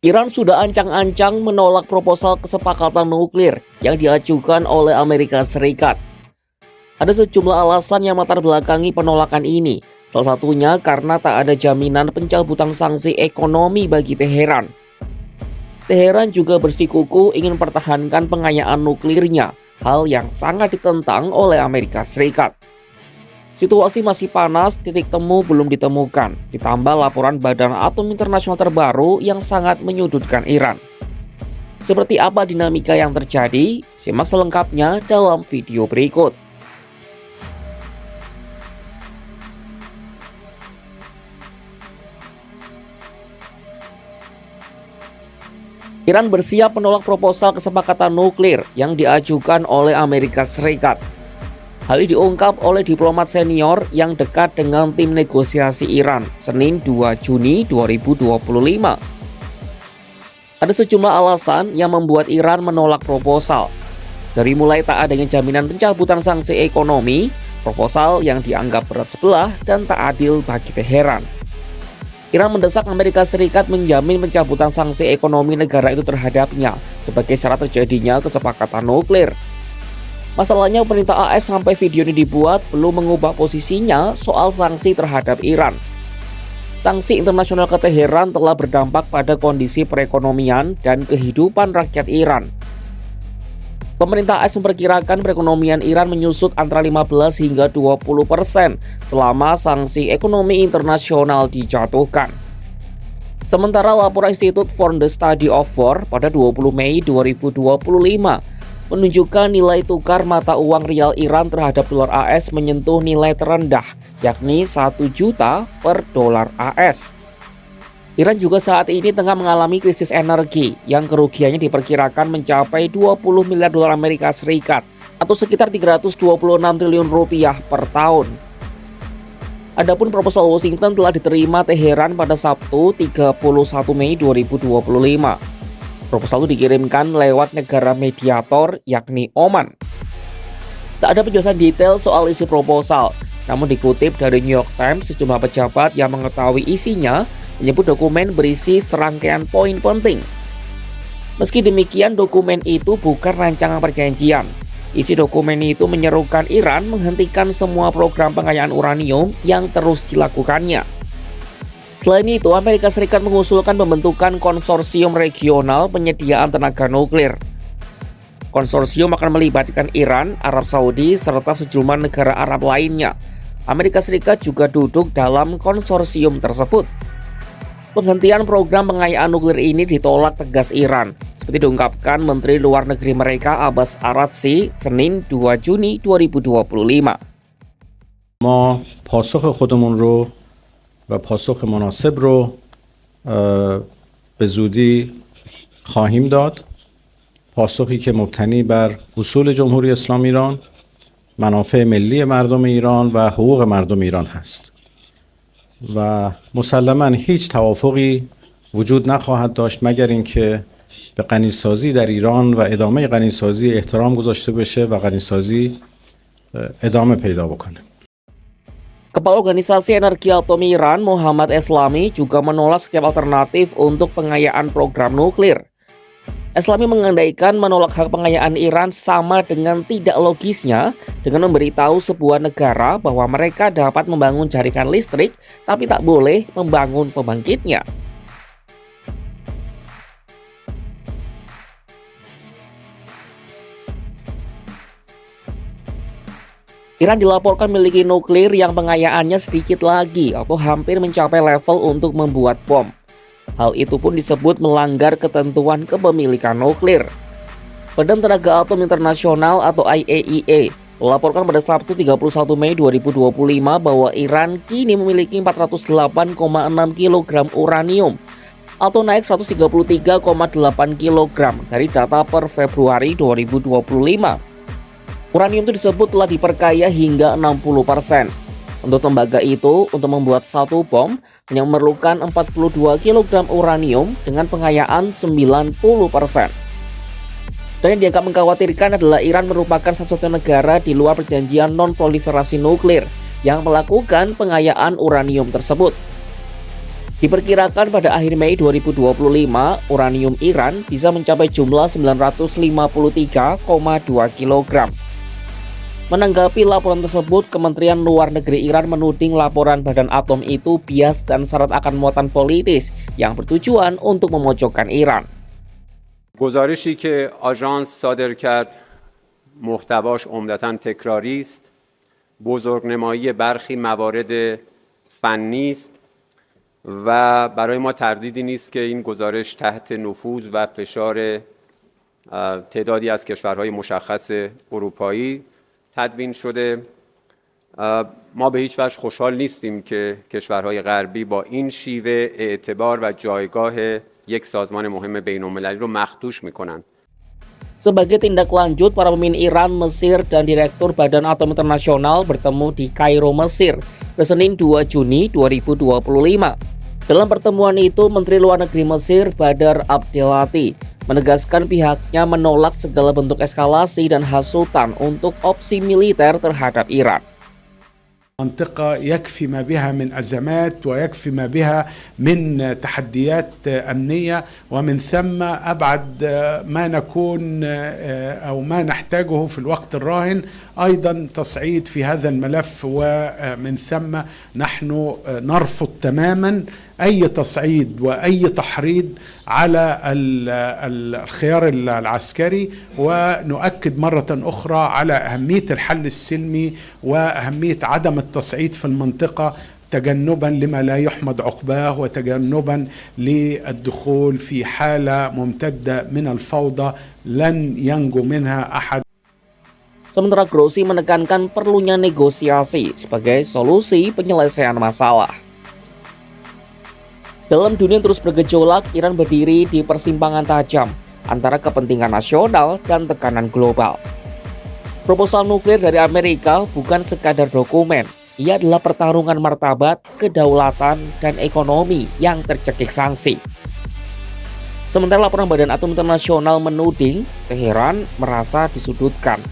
Iran sudah ancang-ancang menolak proposal kesepakatan nuklir yang diajukan oleh Amerika Serikat. Ada sejumlah alasan yang melatar belakangi penolakan ini. Salah satunya karena tak ada jaminan pencabutan sanksi ekonomi bagi Teheran. Teheran juga bersikukuh ingin mempertahankan pengayaan nuklirnya, hal yang sangat ditentang oleh Amerika Serikat. Situasi masih panas, titik temu belum ditemukan, ditambah laporan Badan Atom Internasional terbaru yang sangat menyudutkan Iran. Seperti apa dinamika yang terjadi? Simak selengkapnya dalam video berikut. Iran bersiap menolak proposal kesepakatan nuklir yang diajukan oleh Amerika Serikat. Hal ini diungkap oleh diplomat senior yang dekat dengan tim negosiasi Iran, Senin 2 Juni 2025. Ada sejumlah alasan yang membuat Iran menolak proposal. Dari mulai tak adanya jaminan pencabutan sanksi ekonomi, proposal yang dianggap berat sebelah dan tak adil bagi Teheran. Iran mendesak Amerika Serikat menjamin pencabutan sanksi ekonomi negara itu terhadapnya sebagai syarat terjadinya kesepakatan nuklir. Masalahnya pemerintah AS sampai video ini dibuat belum mengubah posisinya soal sanksi terhadap Iran. Sanksi internasional ke Teheran telah berdampak pada kondisi perekonomian dan kehidupan rakyat Iran. Pemerintah AS memperkirakan perekonomian Iran menyusut antara 15 hingga 20% selama sanksi ekonomi internasional dijatuhkan. Sementara laporan Institute for the Study of War pada 20 Mei 2025 menunjukkan nilai tukar mata uang rial Iran terhadap dolar AS menyentuh nilai terendah, yakni 1 juta per dolar AS. Iran juga saat ini tengah mengalami krisis energi yang kerugiannya diperkirakan mencapai 20 miliar dolar Amerika Serikat atau sekitar 326 triliun rupiah per tahun. Adapun proposal Washington telah diterima Teheran pada Sabtu 31 Mei 2025. Proposal itu dikirimkan lewat negara mediator yakni Oman. Tak ada penjelasan detail soal isi proposal, namun dikutip dari New York Times, sejumlah pejabat yang mengetahui isinya menyebut dokumen berisi serangkaian poin penting. Meski demikian, dokumen itu bukan rancangan perjanjian. Isi dokumen itu menyerukan Iran menghentikan semua program pengayaan uranium yang terus dilakukannya. Selain itu, Amerika Serikat mengusulkan pembentukan konsorsium regional penyediaan tenaga nuklir. Konsorsium akan melibatkan Iran, Arab Saudi, serta sejumlah negara Arab lainnya. Amerika Serikat juga duduk dalam konsorsium tersebut. Penghentian program pengayaan nuklir ini ditolak tegas Iran, seperti diungkapkan Menteri Luar Negeri mereka Abbas Araghchi Senin 2 Juni 2025. ما پاسخ خودمون رو و پاسخ مناسب رو به زودی خواهیم داد. پاسخی که مبتنی بر اصول جمهوری اسلامی ایران، منافع ملی مردم ایران و حقوق مردم ایران هست و مسلماً هیچ توافقی وجود نخواهد داشت مگر اینکه به غنیسازی در ایران و ادامه غنیسازی احترام گذاشته بشه و غنیسازی ادامه پیدا بکنه. Kepala Organisasi Energi Atom Iran, Muhammad Eslami, juga menolak setiap alternatif untuk pengayaan program nuklir. Eslami mengandaikan menolak hak pengayaan Iran sama dengan tidak logisnya dengan memberitahu sebuah negara bahwa mereka dapat membangun jaringan listrik tapi tak boleh membangun pembangkitnya. Iran dilaporkan memiliki nuklir yang pengayaannya sedikit lagi atau hampir mencapai level untuk membuat bom. Hal itu pun disebut melanggar ketentuan kepemilikan nuklir. Badan Tenaga Atom Internasional atau IAEA melaporkan pada Sabtu 31 Mei 2025 bahwa Iran kini memiliki 408,6 kg uranium atau naik 133,8 kg dari data per Februari 2025. Uranium itu disebut telah diperkaya hingga 60%. Untuk lembaga itu, untuk membuat satu bom yang memerlukan 42 kg uranium dengan pengayaan 90%. Dan yang dianggap mengkhawatirkan adalah Iran merupakan satu-satunya negara di luar perjanjian non-proliferasi nuklir yang melakukan pengayaan uranium tersebut. Diperkirakan pada akhir Mei 2025, uranium Iran bisa mencapai jumlah 953,2 kg. Menanggapi laporan tersebut, Kementerian Luar Negeri Iran menuding laporan Badan Atom itu bias dan syarat akan muatan politis yang bertujuan untuk memojokkan Iran. گزارشی که آژانس صادر کرد محتواش عمدتاً تکراری است، بزرگنمایی برخی موارد فنی است و برای ما تردیدی نیست که این گزارش تحت نفوذ و فشار تعدادی از کشورهای مشخص اروپایی تدوین شده. ما به هیچ وجه خوشحال نیستیم که کشورهای غربی با این شیوه اعتبار و جایگاه یک سازمان مهم بین‌المللی رو مخدوش می‌کنند. Sebagai tindak lanjut, para pemimpin Iran, Mesir, dan Direktur Badan Atom Internasional bertemu di Kairo, Mesir, pada Senin 2 Juni 2025. Dalam pertemuan itu, Menteri Luar Negeri Mesir, Badr Abdelati, menegaskan pihaknya menolak segala bentuk eskalasi dan hasutan untuk opsi militer terhadap Iran. منطقة يكفي ما بها من أزمات ويكفي ما بها من تحديات أمنية، ومن ثم أبعد ما نكون أو ما نحتاجه في الوقت الراهن أيضا تصعيد في هذا الملف، ومن ثم نحن نرفض تماما أي تصعيد وأي تحريض على الخيار العسكري، ونؤكد مرة أخرى على أهمية الحل السلمي وأهمية عدم التصعيد في المنطقة تجنبا لما لا يحمد عقباه وتجنبا للدخول في حالة ممتدة من الفوضى لن ينجو منها أحد. Sementara Grossi menekankan perlunya negosiasi sebagai solusi penyelesaian masalah. Dalam dunia yang terus bergejolak, Iran berdiri di persimpangan tajam antara kepentingan nasional dan tekanan global. Proposal nuklir dari Amerika bukan sekadar dokumen, ia adalah pertarungan martabat, kedaulatan, dan ekonomi yang tercekik sanksi. Sementara laporan Badan Atom Internasional menuding Teheran merasa disudutkan.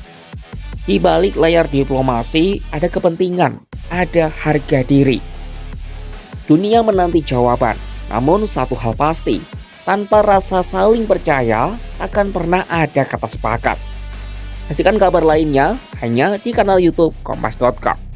Di balik layar diplomasi ada kepentingan, ada harga diri. Dunia menanti jawaban, namun satu hal pasti, tanpa rasa saling percaya akan pernah ada kata sepakat. Saksikan kabar lainnya hanya di kanal YouTube Kompas.com.